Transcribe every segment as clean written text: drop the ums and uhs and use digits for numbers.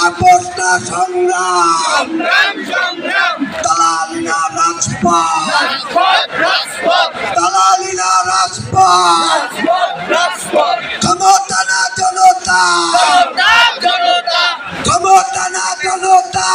আপোষ না সংগ্রাম, দালালি না রাজপথ, দালালি না রাজপথ, ক্ষমতা না জনতা, ক্ষমতা না জনতা,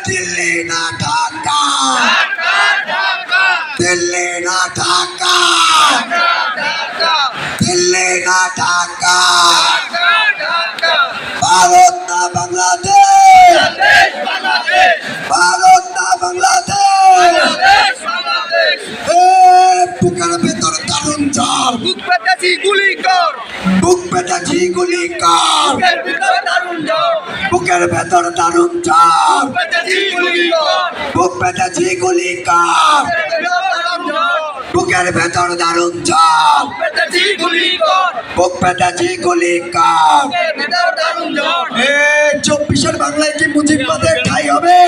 দিল্লি না ঢাকা, দিল্লি না ঢাকা, দিল্লি না ঢাকা, ভারত না বাংলাদেশ, ভারত না বাংলাদেশ, বুকের ভেতর দারুণ ঝড়, বুক পেতেছি গুলি কর, বুক পেতেছি গুলি কর, বুকের ভিতরে দারুণ ঝড়, বুকের ভেতর দারুণ ঝড়, পেতেছি গুলি কর, বুক পেতেছি গুলি কর, বুকের ভেতর দারুণ ঝড়, পেতেছি গুলি কর, বুক পেতেছি গুলি কর। বুকের ভিতরে দারুণ ঝড়। 24-এর বাংলায় কি মুজিববাদের ঠাঁই হবে?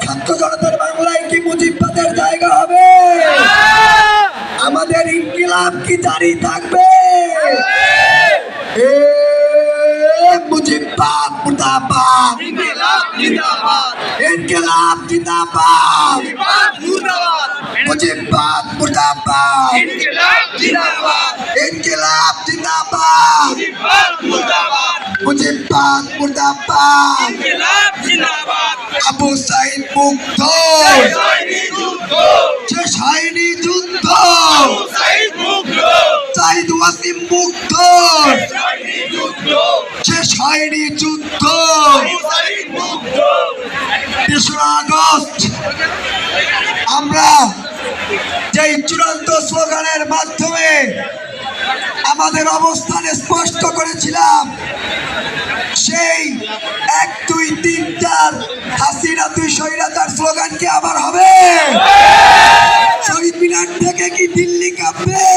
ছাত্র জনতার বাংলায় কি মুজিববাদের জায়গা হবে? আমাদের ইনকিলাব কি জারি থাকবে? মুজিববাদ মুর্দাবাদ, ইনকিলাব জিন্দাবাদ, ইনকিলাব জিন্দাবাদ, জিন্দাবাদ মুর্দাবাদ, মুজিববাদ মুর্দাবাদ, ইনকিলাব জিন্দাবাদ, ইনকিলাব জিন্দাবাদ, জিন্দাবাদ মুর্দাবাদ, মুজিববাদ মুর্দাবাদ। ইনকিলাব জিন্দাবাদ। আবু সাইদ মুগ্ধ, সৈনী যুদ্ধ, শেষ হয়নি যুদ্ধ, সাইদ মুগ্ধ, সাইদ ওয়াসিম মুগ্ধ, সৈনী যুদ্ধ, শেষ হয়নি যুদ্ধ। সাইদ মুগ্ধ। 3রা আগস্ট আমরা যেই চূড়ান্ত স্লোগানের মাধ্যমে আমাদের অবস্থান স্পষ্ট করেছিলাম, সেই 1, 2, 3, 4 হাসিনা তুই স্বৈরাচার স্লোগান কি আবার হবে? শহীদ মিনার থেকে কি দিল্লি কাঁপবে?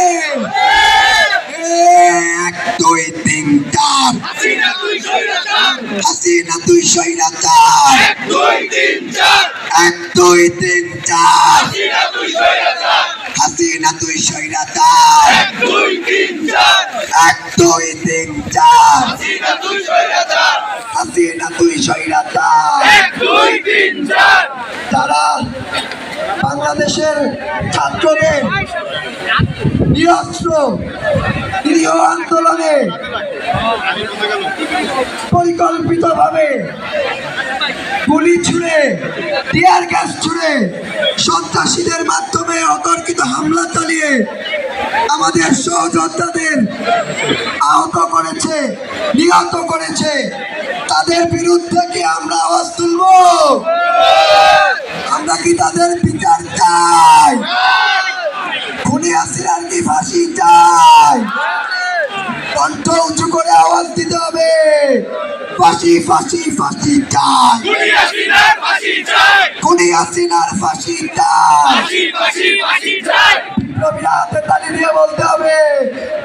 1, 2, 3, 4 হাসিনা তুই স্বৈরাচার, হাসিনা তুই স্বৈরাচার, 1, 2, 3, 4 1, 2, 3, 4 হাসিনা তুই স্বৈরাচার, হাসিনা তুই স্বৈরাচার, 1, 2, 3, 4 1, 2, 3, 4 হাসিনা তুই স্বৈরাচার, হাসিনা তুই স্বৈরাচার। 1, 2, 3, 4 তারা বাংলাদেশের ছাত্রদের নিরস্ত্র নিরীহ আন্দোলনে পরিকল্পিতভাবে গুলি ছুড়ে, টিয়ার গ্যাস ছুড়ে, সন্ত্রাসীদের মাধ্যমে অতর্কিত হামলা চালিয়ে আমাদের সহযোদ্ধাদের আহত করেছে, নিহত করেছে। তাদের বিরুদ্ধে কি আমরা আওয়াজ তুলব? আমরা কি তাদের বিচার চাই? খুনি হাসিনার কি ফাঁসি চাই? কণ্ঠ উঁচু করে আওয়াজ দিতে হবে, ফাঁসি ফাঁসি ফাঁসি চাই, খুনি হাসিনার ফাঁসি চাই, খুনি হাসিনার ফাঁসি চাই। ফাঁসি ফাঁসি ফাঁসি চাই, বিপ্লবীরা হাতে তালি দিয়ে বলতে হবে,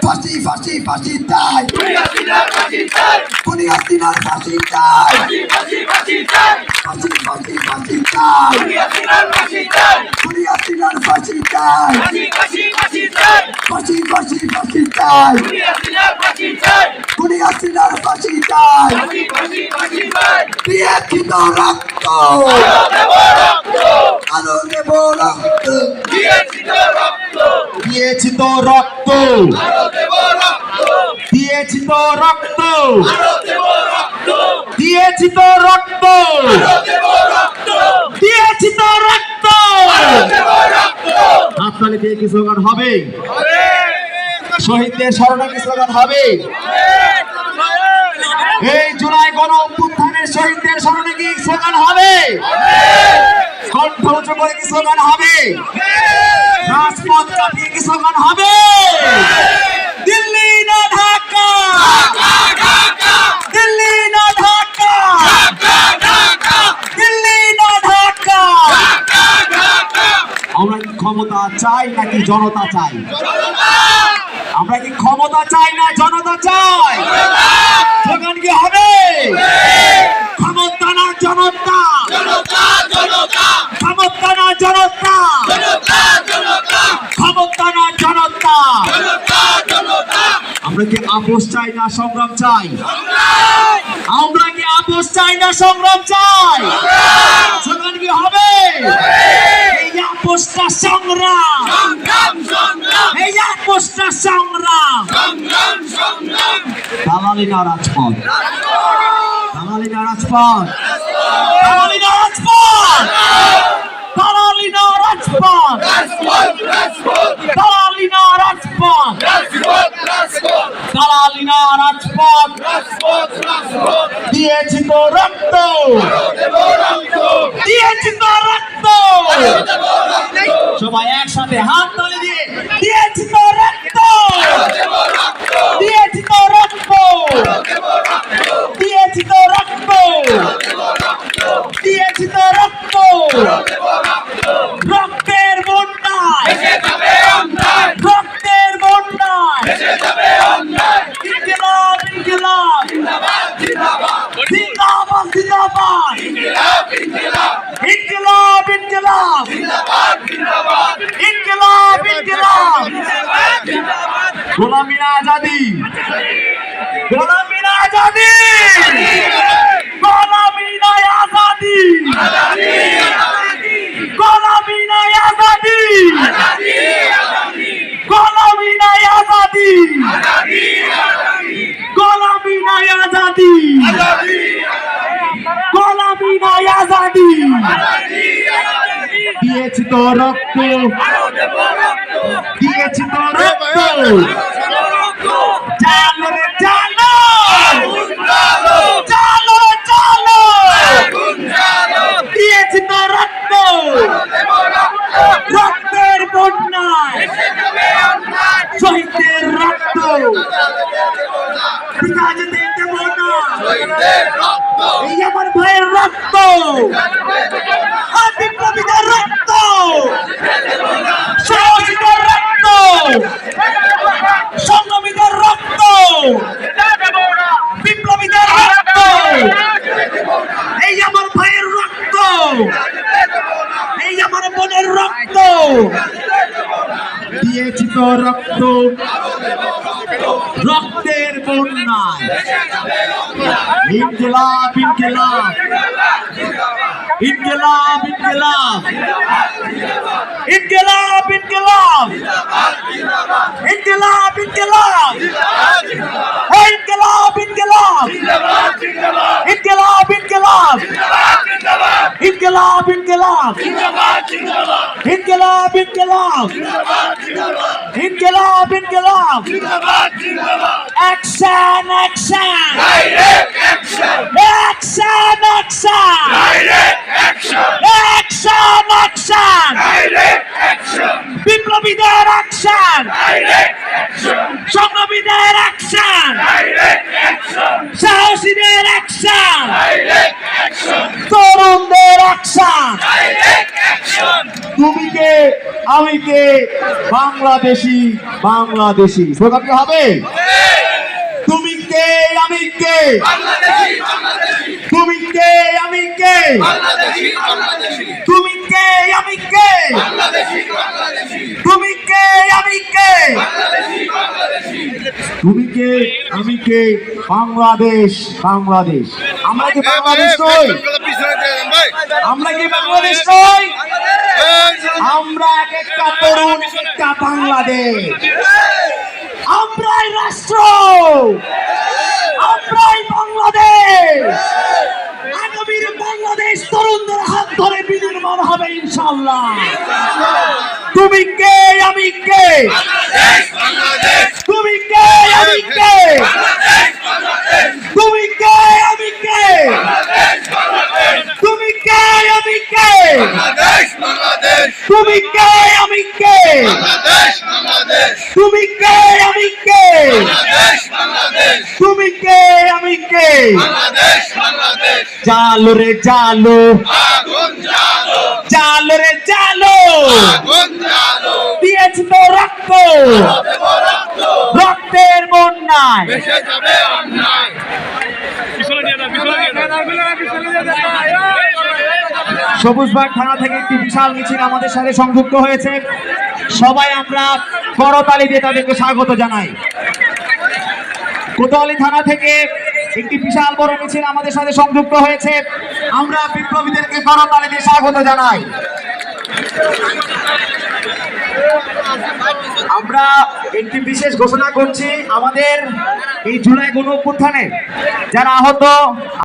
ফাঁসি ফাঁসি ফাঁসি চাই, খুনি হাসিনার ফাঁসি চাই, খুনি হাসিনার ফাঁসি চাই, ফাঁসি ফাঁসি ফাঁসি চাই, ফাঁসি ফাঁসি ফাঁসি চাই, খুনি হাসিনার ফাঁসি চাই, খুনি হাসিনার ফাঁসি চাই, ফাঁসি ফাঁসি ফাঁসি চাই, ফাঁসি ফাঁসি ফাঁসি চাই, খুনি হাসিনার ফাঁসি চাই, খুনি হাসিনার ফাঁসি চাই। ফাঁসি ফাঁসি ফাঁসি চাই, দিয়েছি তো রক্ত, দেব রক্ত, আরো দেব রক্ত, দিয়েছি তো রক্ত, দিয়েছি তো রক্ত, আরো দেব রক্ত, দিয়েছি তো রক্ত, আরো দেব রক্ত, দিয়েছি তো রক্ত, আরো দেব রক্ত, দিয়েছি তো রক্ত। আরো দেব রক্ত। হাততালি দিয়ে কি স্লোগান হবে? শহীদদের স্মরণে কি স্লোগান হবে? এই জুলাই গণ অভ্যুত্থানের শহীদদের স্মরণে কি স্লোগান হবে? কণ্ঠ উঁচু করে কি স্লোগান হবে? রাজপথ কাঁপিয়ে কি স্লোগান হবে? দিল্লি না ঢাকা, দিল্লি না ঢাকা, দিল্লি না ঢাকা। আমরা কি ক্ষমতা চাই নাকি জনতা চাই? আমরা কি ক্ষমতা চাই না জনতা চাই? স্লোগান কি হবে? ক্ষমতা না জনতা, ক্ষমতা না জনতা, ক্ষমতা না জনতা। আমরা কি আপোষ চাই না সংগ্রাম চাই? আমরা কি আপোষ চাই না সংগ্রাম চাই? স্লোগান কি হবে? এই আপোষটা সংগ্রাম, এই আপোষটা সংগ্রাম। দালালি না রাজপথ, দালালি না রাজপথ, দালালি না রাজপথ, দালালি না রাজপথ, দালালি না রাজপথ, দালালি না রাজপথ। দিয়েছি তো রক্ত, দিয়েছি তো রক্ত। সবাই একসাথে হাত তালি দিয়ে দিয়েছি তো রক্ত, দিয়েছি তো রক্ত, দিয়েছি তো রক্ত, দিয়েছি তো রক্ত। রক্তের বন্যায়, রক্তের বন্যায়। ইনকিলাব, ইনকিলাব, জিন্দাবাদ, জিন্দাবাদ। ইনকিলাব, ইনকিলাব, ইনকিলাব, ইনকিলাব। গোলামি না আজাদি, গোলামি না আজাদি, গোলামি না আজাদি, গোলামি না আজাদি, গোলামি না আজাদি, গোলামি না আজাদি, গোলামি না আজাদি। দিয়েছি তো রক্ত, দিয়েছি তো রক্ত। জানো রে জানো, জানো জানো, দিয়েছি তো রক্ত। রক্তের বন্যায়, শহীদের রক্ত বিকাশে দেব না। এই আমার ভাইয়ের রক্ত, বিপ্লবীদের রক্ত, সাহসীদের রক্ত, সংগ্রামীদের রক্ত, বিপ্লবীদের রক্ত। এই আমার ভাইয়ের রক্ত, এই আমার বোনের রক্ত। দিয়েছি তো রক্ত, রক্তের বন্যায়। ইনকিলাব, ইনকিলাব, ইনকিলাব, ইনকিলাব, ইনকিলাব, ইনকিলাব, ইনকিলাব, ইনকিলাব, ইনকিলাব, ইনকিলাব, ইনকিলাব, ইনকিলাব, ইনকিলাব, ইনকিলাব, ইনকিলাব, ইনকিলাব, ইনকিলাব, ইনকিলাব। Action, action, action, action, action, action, বিপ্লবীদের অ্যাকশন, সংগ্রামীদের অ্যাকশন, সাহসীদের অ্যাকশন, তরুণদের অ্যাকশন। তুমি কে আমি কে, বাংলাদেশি, বাংলাদেশি। স্লোগান কি হবে? তুমি কে আমি কে, তুমি কে আমি কে, তুমি কে আমি কে, তুমি কে আমি কে, তুমি কে আমি কে, বাংলাদেশ, বাংলাদেশ। আমরা কি বাংলাদেশ নই? আমরা কি বাংলাদেশ নই? আমরা এক একটা তরুণ, একটা বাংলাদেশ। আমরাই রাষ্ট্র, আমরাই বাংলাদেশ। আগামীর বাংলাদেশ তরুণদের হাত ধরে বিনির্মাণ হবে ইনশাআল্লাহ। তুমি কে আমি কে, তুমি কে আমি কে, তুমি কে আমি কে, তুমি কে আমি কে, তুমি কে আমি কে, তুমি কে আমি কে, তুমি কে আমি কে। জালো রে জালো, জালো রে জালো, দিয়েছি তো রক্ত, রক্তের বন্যায়। সবুজবাগ থানা থেকে একটি বিশাল মিছিল আমাদের সাথে সংযুক্ত হয়েছে। সবাই আমরা করতালি দিয়ে তাদেরকে স্বাগত জানাই। কোতোয়ালি থানা থেকে একটি বিশাল বড় মিছিল আমাদের সাথে সংযুক্ত হয়েছে। আমরা বিপ্লবীদেরকে করতালি দিয়ে স্বাগত জানাই। আমরা একটি বিশেষ ঘোষণা করছি, আমাদের এই জুলাই গণ অভ্যুত্থানে যারা আহত